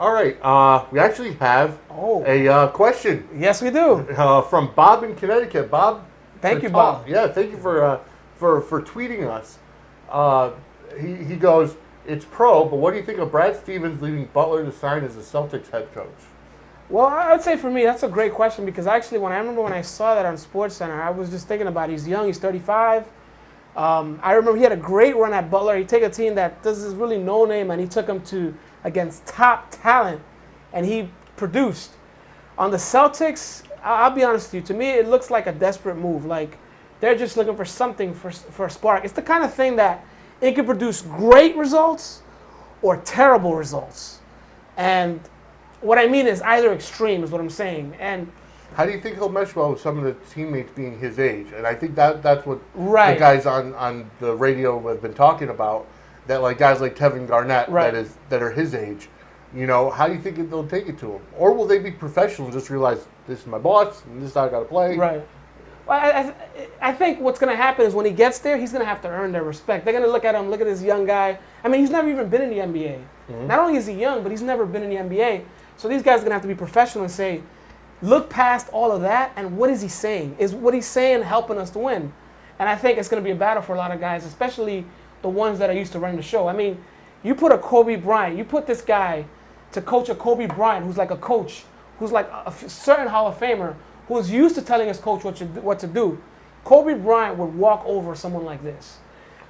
All right. We actually have a question. Yes, we do. From Bob in Connecticut. Bob. Thank you, Bob. Yeah, thank you for tweeting us. He goes, it's pro, but what do you think of Brad Stevens leaving Butler to sign as the Celtics head coach? Well, I would say for me, that's a great question because actually, when I saw that on SportsCenter, I was just thinking about it. He's young. He's 35. I remember he had a great run at Butler. He took a team that does this really no name, and he took them to against top talent, and he produced. On the Celtics, I'll be honest with you. To me, it looks like a desperate move. Like they're just looking for something for a spark. It's the kind of thing that it could produce great results or terrible results. And what I mean is either extreme is what I'm saying. And how do you think he'll mesh well with some of the teammates being his age? And I think that's what right. the guys on the radio have been talking about. That like guys like Kevin Garnett right. that are his age. You know, how do you think they'll take it to him? Or will they be professional and just realize this is my boss and this is how I got to play? Right. Well, I think what's going to happen is when he gets there, he's going to have to earn their respect. They're going to look at him, look at this young guy. I mean, he's never even been in the NBA. Mm-hmm. Not only is he young, but he's never been in the NBA. So these guys are going to have to be professional and say, look past all of that, and what is he saying? Is what he's saying helping us to win? And I think it's going to be a battle for a lot of guys, especially the ones that are used to running the show. I mean, you put a Kobe Bryant, you put this guy to coach a Kobe Bryant who's like a coach, who's like a certain Hall of Famer, who's used to telling his coach what to do. Kobe Bryant would walk over someone like this.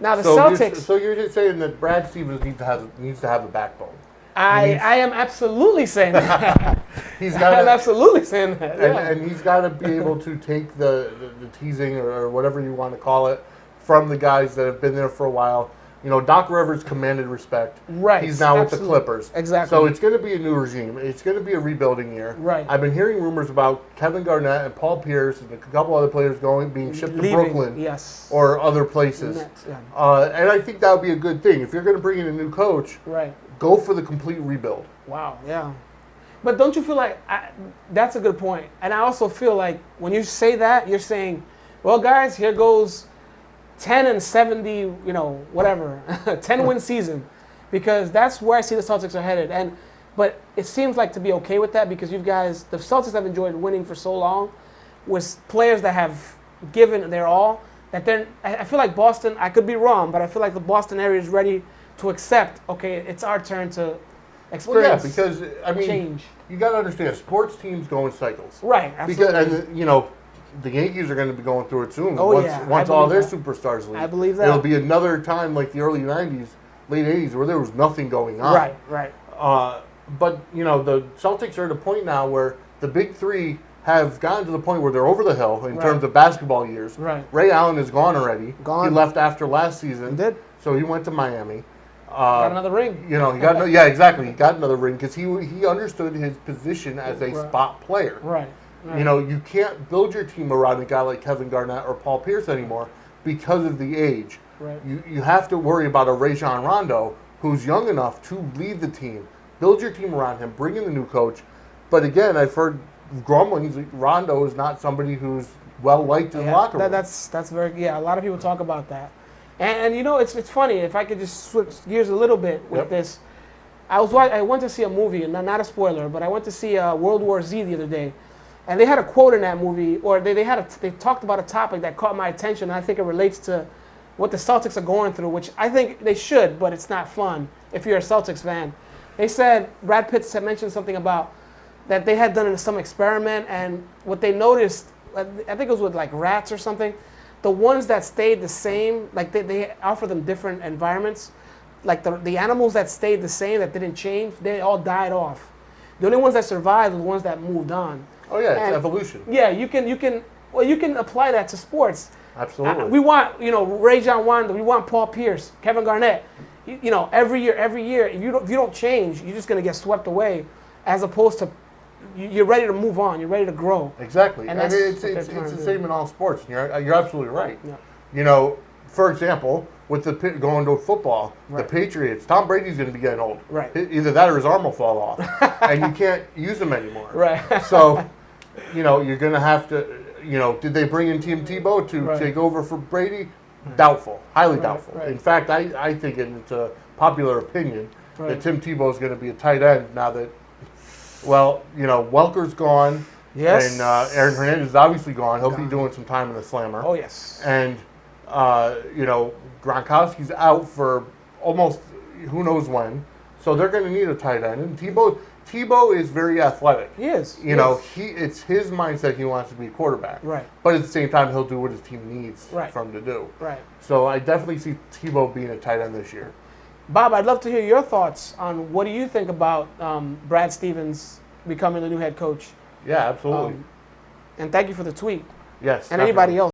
Now the Celtics. So you're just saying that Brad Stevens needs to have a backbone. I am absolutely saying that. I'm absolutely saying that. Yeah. And he's got to be able to take the teasing or whatever you want to call it from the guys that have been there for a while. You know, Doc Rivers commanded respect. Right. He's now with the Clippers. Exactly. So it's going to be a new regime. It's going to be a rebuilding year. Right. I've been hearing rumors about Kevin Garnett and Paul Pierce and a couple other players being shipped to Brooklyn or other places. And I think that would be a good thing. If you're going to bring in a new coach, right, go for the complete rebuild. Wow, yeah. But don't you feel like that's a good point? And I also feel like when you say that, you're saying, well, guys, here goes 10 and 70, you know, whatever, 10-win season, because that's where I see the Celtics are headed. But it seems like to be okay with that because the Celtics have enjoyed winning for so long with players that have given their all. I feel like Boston, I could be wrong, but I feel like the Boston area is ready to accept, okay, it's our turn to experience because, I mean, change. You got to understand, sports teams go in cycles. Right, absolutely. Because, and, you know, the Yankees are going to be going through it soon. Oh, once all their superstars leave. I believe that. It'll be another time like the early 90s, late 80s, where there was nothing going on. Right. But, you know, the Celtics are at a point now where the big three have gotten to the point where they're over the hill in terms of basketball years. Right. Ray Allen is gone already. Gone. He left after last season. He did. So he went to Miami. Got another ring. You know, he got exactly. He got another ring because he understood his position as a spot player. Right. You know, you can't build your team around a guy like Kevin Garnett or Paul Pierce anymore because of the age. Right. You have to worry about a Rajon Rondo who's young enough to lead the team. Build your team around him. Bring in the new coach. But again, I've heard grumblings. Rondo is not somebody who's well liked in the locker room. That's very a lot of people talk about that. And you know, it's funny, if I could just switch gears a little bit with this. I went to see a movie, and not a spoiler, but I went to see World War Z the other day. And they had a quote in that movie, or they talked about a topic that caught my attention, and I think it relates to what the Celtics are going through, which I think they should, but it's not fun if you're a Celtics fan. They said, Brad Pitt had mentioned something about that they had done some experiment, and what they noticed, I think it was with like rats or something, the ones that stayed the same, like they offer them different environments, like the animals that stayed the same, that didn't change, they all died off. The only ones that survived were the ones that moved on. Oh yeah, it's evolution. Yeah, you can apply that to sports. Absolutely. We want, you know, Rajon Rondo, we want Paul Pierce, Kevin Garnett. You know, every year, if you don't change, you're just going to get swept away, as opposed to you're ready to move on, you're ready to grow. Exactly. And it's the same in all sports. You're absolutely right. Yeah. You know, for example, with going to football, the Patriots, Tom Brady's going to be getting old. Right. Either that or his arm will fall off, and you can't use him anymore. Right. So, you know, you're going to have to. You know, did they bring in Tim Tebow to take over for Brady? Doubtful, highly doubtful. Right. In fact, I think, and it's a popular opinion, that Tim Tebow is going to be a tight end now that Well, Welker's gone. Yes. And Aaron Hernandez is obviously gone. He'll be Gone. doing some time in the slammer. Oh, yes. And, Gronkowski's out for almost who knows when. So they're going to need a tight end. And Tebow is very athletic. He is. It's his mindset he wants to be a quarterback. Right. But at the same time, he'll do what his team needs Right. for him to do. Right. So I definitely see Tebow being a tight end this year. Bob, I'd love to hear your thoughts on what do you think about Brad Stevens becoming the new head coach? Yeah, absolutely. And thank you for the tweet. Yes. And definitely. anybody else.